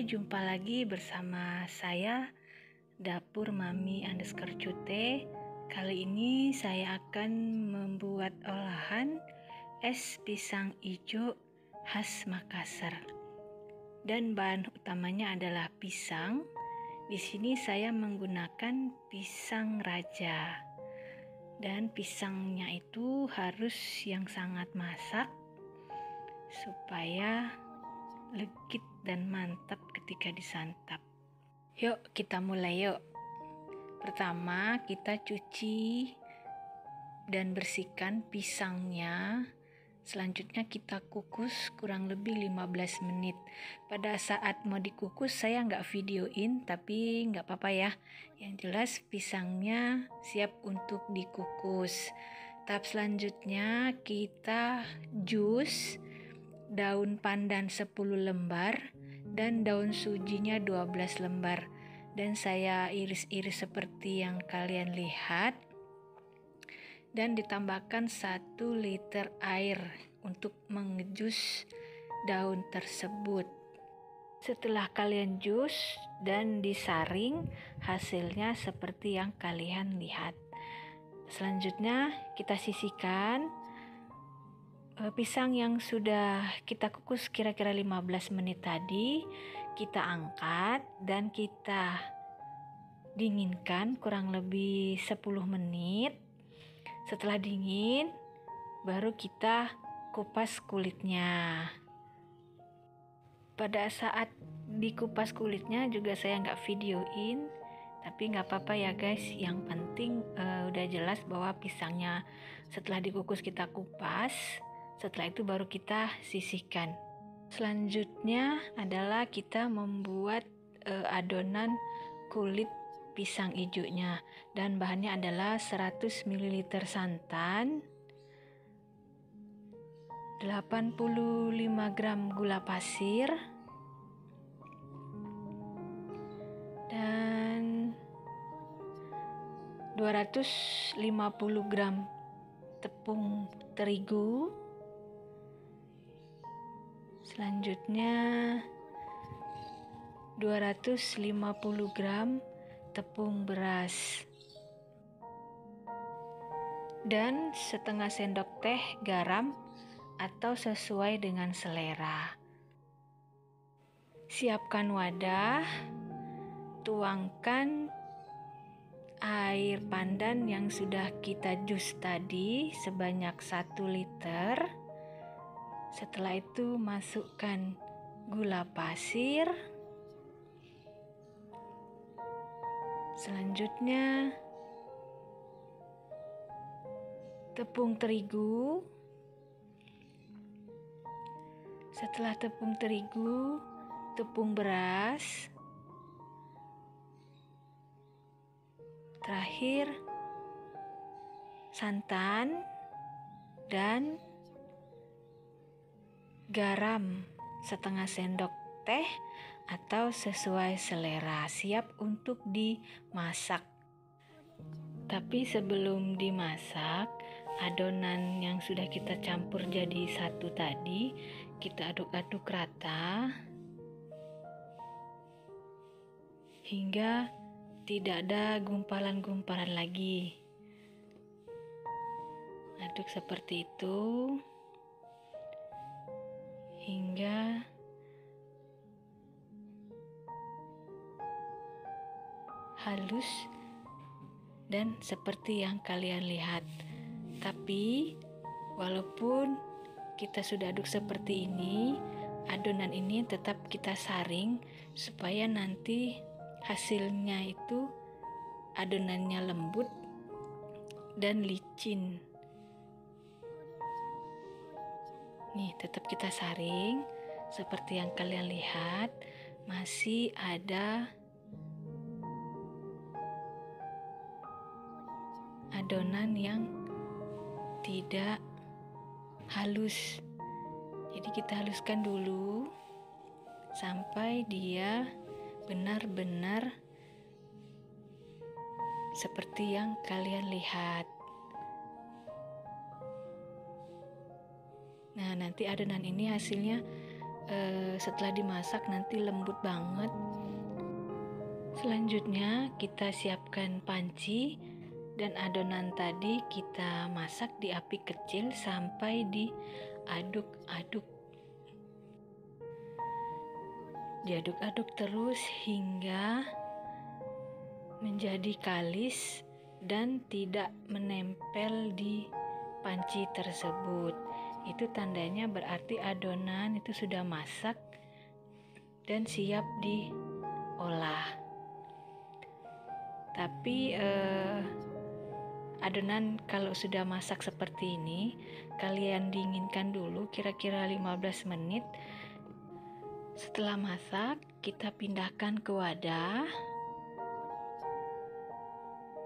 Hai, jumpa lagi bersama saya Dapur Mami _ Cute. Kali ini saya akan membuat olahan es pisang hijau khas Makassar. Dan bahan utamanya adalah pisang. Di sini saya menggunakan pisang raja. Dan pisangnya itu harus yang sangat masak supaya legit dan mantap ketika disantap. Yuk kita mulai yuk. Pertama kita cuci dan bersihkan pisangnya. Selanjutnya kita kukus kurang lebih 15 menit. Pada saat mau dikukus saya nggak videoin, tapi nggak apa-apa ya. Yang jelas pisangnya siap untuk dikukus. Tahap selanjutnya kita jus daun pandan 10 lembar dan daun sujinya 12 lembar, dan saya iris-iris seperti yang kalian lihat, dan ditambahkan 1 liter air untuk mengejus daun tersebut. Setelah kalian jus dan disaring, hasilnya seperti yang kalian lihat. Selanjutnya kita sisihkan pisang yang sudah kita kukus kira-kira 15 menit tadi. Kita angkat dan kita dinginkan kurang lebih 10 menit. Setelah dingin baru kita kupas kulitnya. Pada saat dikupas kulitnya juga saya nggak videoin, tapi nggak apa-apa ya guys. Yang penting udah jelas bahwa pisangnya setelah dikukus kita kupas. Setelah itu baru kita sisihkan. Selanjutnya adalah kita membuat adonan kulit pisang hijaunya, dan bahannya adalah 100 ml santan, 85 gram gula pasir, dan 250 gram tepung terigu. Selanjutnya 250 gram tepung beras dan setengah sendok teh garam atau sesuai dengan selera. Siapkan wadah, tuangkan air pandan yang sudah kita jus tadi sebanyak 1 liter. Setelah itu masukkan gula pasir. Selanjutnya tepung terigu. Setelah tepung terigu, tepung beras. Terakhir santan dan garam setengah sendok teh atau sesuai selera. Siap untuk dimasak. Tapi sebelum dimasak, adonan yang sudah kita campur jadi satu tadi kita aduk-aduk rata hingga tidak ada gumpalan-gumpalan lagi. Aduk seperti itu hingga halus dan seperti yang kalian lihat. Tapi walaupun kita sudah aduk seperti ini, adonan ini tetap kita saring supaya nanti hasilnya itu adonannya lembut dan licin. Nih, tetap kita saring seperti yang kalian lihat. Masih ada adonan yang tidak halus. Jadi kita haluskan dulu sampai dia benar-benar seperti yang kalian lihat. Nah, nanti adonan ini hasilnya setelah dimasak nanti lembut banget. Selanjutnya kita siapkan panci dan adonan tadi kita masak di api kecil sampai diaduk-aduk. Diaduk-aduk terus hingga menjadi kalis dan tidak menempel di panci tersebut. Itu tandanya berarti adonan itu sudah masak dan siap diolah. Tapi adonan kalau sudah masak seperti ini, kalian dinginkan dulu kira-kira 15 menit. Setelah masak, kita pindahkan ke wadah.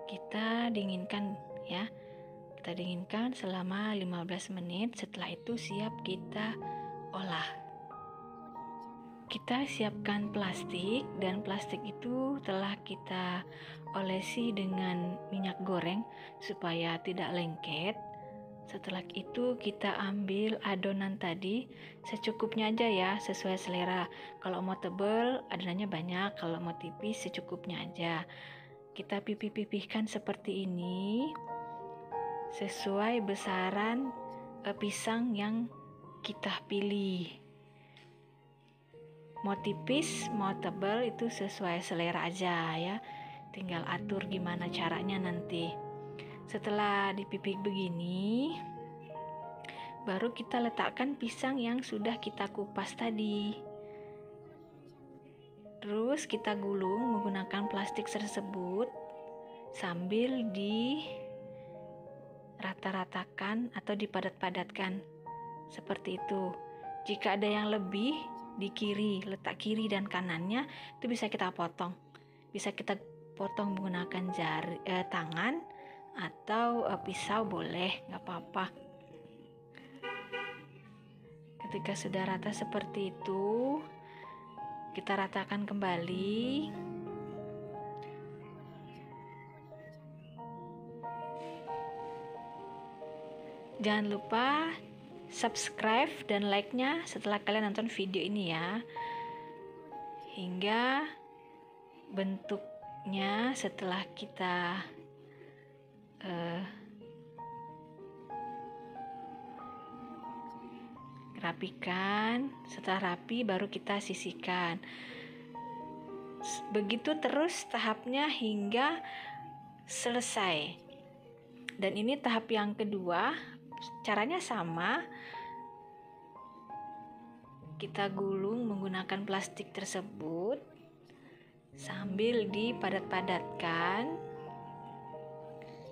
Kita dinginkan ya. Kita dinginkan selama 15 menit. Setelah itu siap kita olah. Kita siapkan plastik dan plastik itu telah kita olesi dengan minyak goreng supaya tidak lengket. Setelah itu kita ambil adonan tadi secukupnya aja ya, sesuai selera. Kalau mau tebal adonannya banyak, kalau mau tipis secukupnya aja. Kita pipih-pipihkan seperti ini sesuai besaran pisang yang kita pilih. Mau tipis, mau tebal itu sesuai selera aja ya. Tinggal atur gimana caranya nanti. Setelah dipipih begini, baru kita letakkan pisang yang sudah kita kupas tadi. Terus kita gulung menggunakan plastik tersebut sambil dirata-ratakan atau dipadat-padatkan. Seperti itu. Jika ada yang lebih di kiri, letak kiri dan kanannya, itu bisa kita potong. Bisa kita potong menggunakan tangan atau pisau boleh, nggak apa-apa. Ketika sudah rata seperti itu, kita ratakan kembali. Jangan lupa subscribe dan like-nya setelah kalian nonton video ini ya. Hingga bentuknya setelah kita rapikan, setelah rapi baru kita sisihkan. Begitu terus tahapnya hingga selesai. Dan ini tahap yang kedua, caranya sama. Kita gulung menggunakan plastik tersebut sambil dipadat-padatkan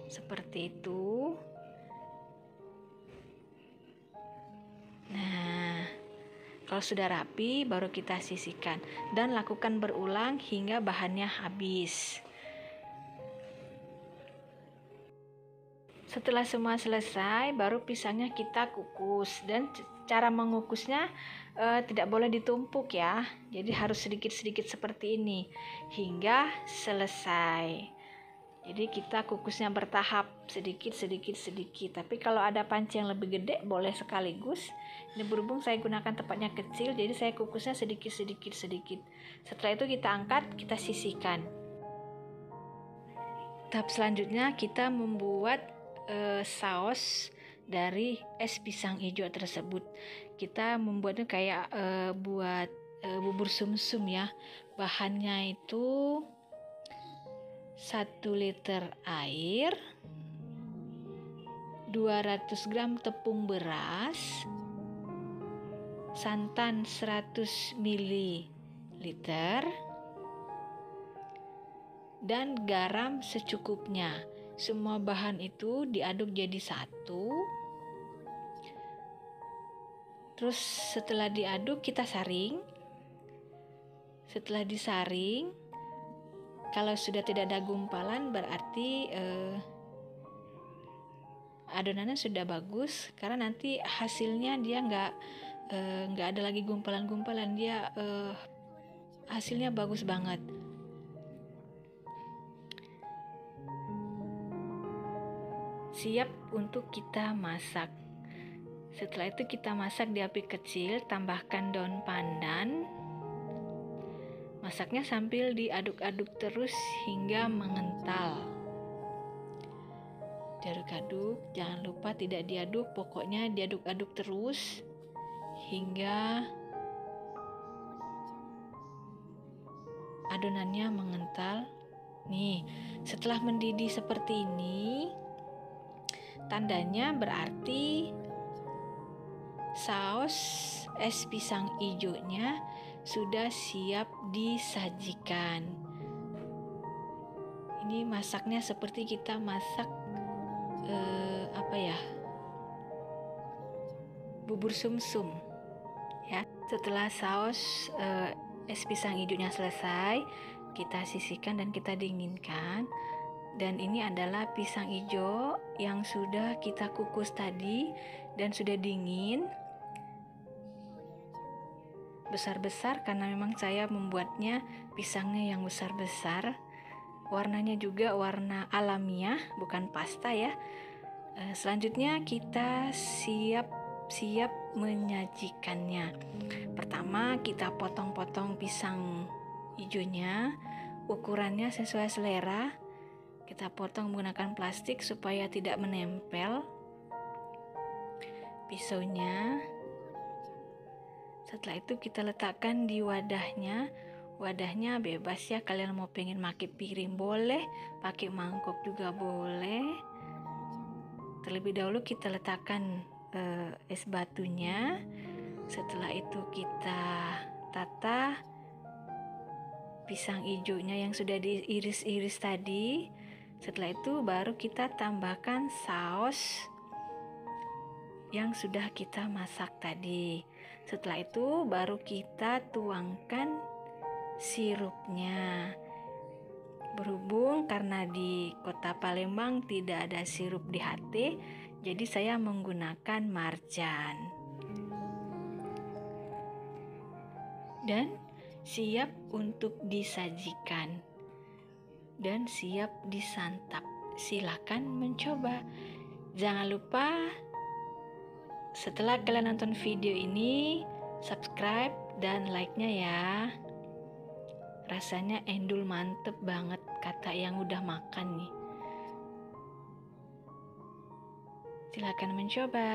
seperti itu. Nah, kalau sudah rapi baru kita sisihkan dan lakukan berulang hingga bahannya habis. Setelah semua selesai, baru pisangnya kita kukus. Dan cara mengukusnya tidak boleh ditumpuk ya. Jadi harus sedikit-sedikit seperti ini hingga selesai. Jadi kita kukusnya bertahap, sedikit. Tapi kalau ada panci yang lebih gede boleh sekaligus. Ini berhubung saya gunakan tempatnya kecil, jadi saya kukusnya sedikit. Setelah itu kita angkat, kita sisihkan. Tahap selanjutnya kita membuat saus dari es pisang hijau tersebut. Kita membuatnya kayak buat bubur sumsum ya. Bahannya itu 1 liter air, 200 gram tepung beras, santan 100 ml, dan garam secukupnya. Semua bahan itu diaduk jadi satu. Terus setelah diaduk kita saring. Setelah disaring, kalau sudah tidak ada gumpalan berarti adonannya sudah bagus, karena nanti hasilnya dia nggak ada lagi gumpalan-gumpalan, dia hasilnya bagus banget. Siap untuk kita masak. Setelah itu kita masak di api kecil, tambahkan daun pandan. Masaknya sambil diaduk-aduk terus hingga mengental. Diaduk-aduk, jangan lupa tidak diaduk, pokoknya diaduk-aduk terus hingga adonannya mengental. Nih, setelah mendidih seperti ini, tandanya berarti saus es pisang hijaunya sudah siap disajikan. Ini masaknya seperti kita masak bubur sumsum ya. Setelah saus es pisang hijaunya selesai, kita sisihkan dan kita dinginkan. Dan ini adalah pisang hijau yang sudah kita kukus tadi dan sudah dingin. Besar-besar karena memang saya membuatnya pisangnya yang besar-besar. Warnanya juga warna alamiah, bukan pasta ya. Selanjutnya kita siap menyajikannya. Pertama kita potong-potong pisang hijaunya, ukurannya sesuai selera. Kita potong menggunakan plastik supaya tidak menempel pisaunya. Setelah itu kita letakkan di wadahnya. Wadahnya bebas ya, kalian mau pengen pakai piring boleh, pakai mangkok juga boleh. Terlebih dahulu kita letakkan es batunya. Setelah itu kita tata pisang hijaunya yang sudah diiris-iris tadi. Setelah itu baru kita tambahkan saus yang sudah kita masak tadi. Setelah itu baru kita tuangkan sirupnya. Berhubung karena di Kota Palembang tidak ada sirup di HT, jadi saya menggunakan marjan. Dan siap untuk disajikan dan siap disantap. Silakan mencoba. Jangan lupa setelah kalian nonton video ini, subscribe dan like-nya ya. Rasanya endul mantep banget, kata yang udah makan nih. Silakan mencoba.